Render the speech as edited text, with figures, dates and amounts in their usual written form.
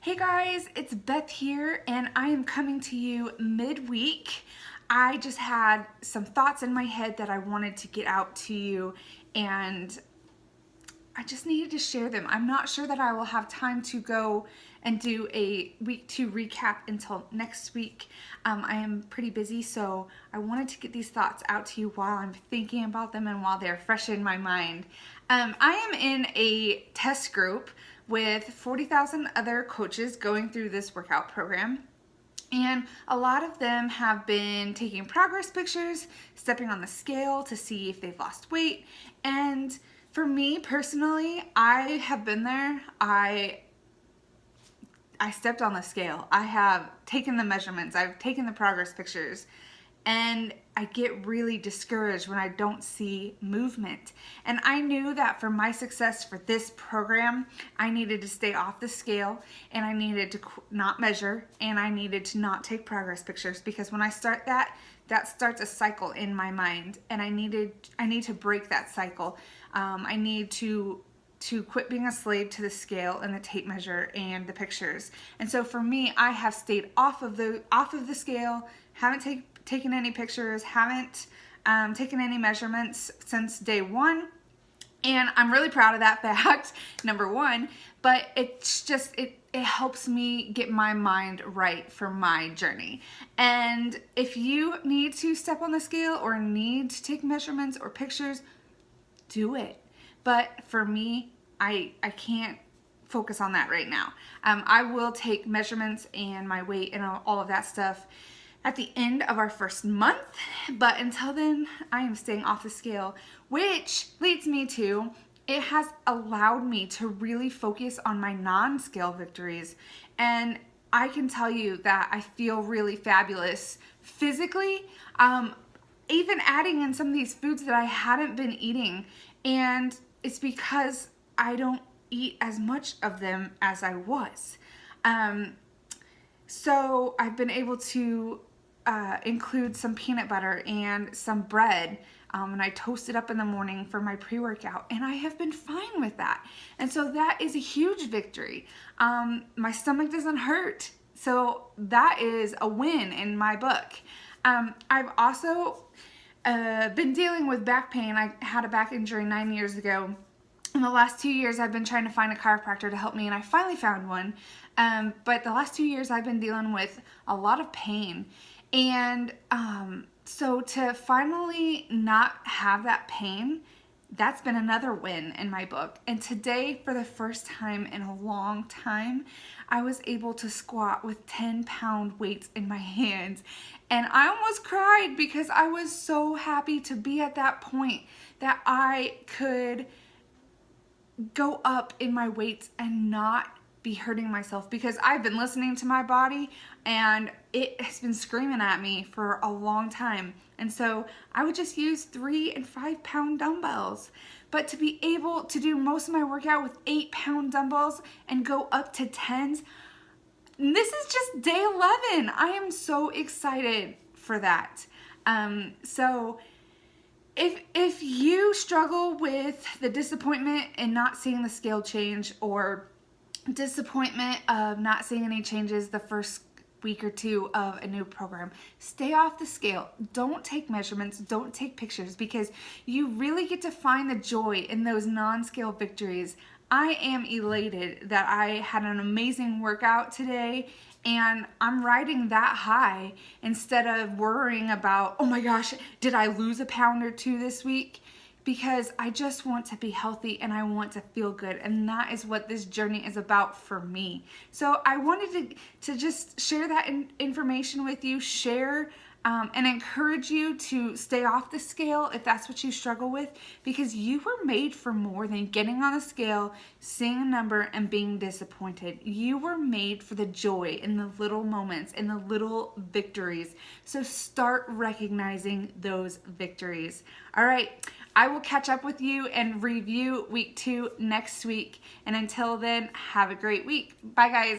Hey guys, it's Beth here, and I am coming to you midweek. I just had some thoughts in my head that I wanted to get out to you, and I just needed to share them. I'm not sure that I will have time to go and do a week 2 recap until next week. I am pretty busy, so I wanted to get these thoughts out to you while I'm thinking about them and while they're fresh in my mind. I am in a test group with 40,000 other coaches going through this workout program. And a lot of them have been taking progress pictures, stepping on the scale to see if they've lost weight. And for me personally, I have been there. I stepped on the scale. I have taken the measurements. I've taken the progress pictures. And I get really discouraged when I don't see movement. And I knew that for my success for this program, I needed to stay off the scale, and I needed to not measure, and I needed to not take progress pictures, because when I start that starts a cycle in my mind, and I need to break that cycle. I need to quit being a slave to the scale and the tape measure and the pictures. And so for me, I have stayed off of the scale, haven't taken any pictures, haven't taken any measurements since day one. And I'm really proud of that fact, number one, but it's just, it helps me get my mind right for my journey. And if you need to step on the scale or need to take measurements or pictures, do it. But for me, I can't focus on that right now. I will take measurements and my weight and all of that stuff at the end of our first month, but until then, I am staying off the scale, which leads me to, it has allowed me to really focus on my non-scale victories. And I can tell you that I feel really fabulous physically, even adding in some of these foods that I hadn't been eating. And it's because I don't eat as much of them as I was. So I've been able to include some peanut butter and some bread, and I toast it up in the morning for my pre-workout, and I have been fine with that. And so that is a huge victory. My stomach doesn't hurt, so that is a win in my book. I've also been dealing with back pain. I had a back injury 9 years ago. In the last 2 years, I've been trying to find a chiropractor to help me, and I finally found one. But the last 2 years, I've been dealing with a lot of pain. And so to finally not have that pain, that's been another win in my book. And today, for the first time in a long time, I was able to squat with 10-pound weights in my hands. And I almost cried because I was so happy to be at that point that I could go up in my weights and not be hurting myself, because I've been listening to my body and it has been screaming at me for a long time. And so I would just use 3 and 5 pound dumbbells. But to be able to do most of my workout with 8-pound dumbbells and go up to 10s, this is just day 11. I am so excited for that. So if you struggle with the disappointment in not seeing the scale change, or disappointment of not seeing any changes the first week or two of a new program, stay off the scale. Don't take measurements, don't take pictures, because you really get to find the joy in those non-scale victories. I am elated that I had an amazing workout today, and I'm riding that high instead of worrying about, oh my gosh, did I lose a pound or 2 this week? Because I just want to be healthy and I want to feel good, and that is what this journey is about for me. So I wanted to just share that information with you, share and encourage you to stay off the scale if that's what you struggle with, because you were made for more than getting on the scale, seeing a number, and being disappointed. You were made for the joy in the little moments, in the little victories. So start recognizing those victories. All right, I will catch up with you and review week 2 next week. And until then, have a great week. Bye, guys.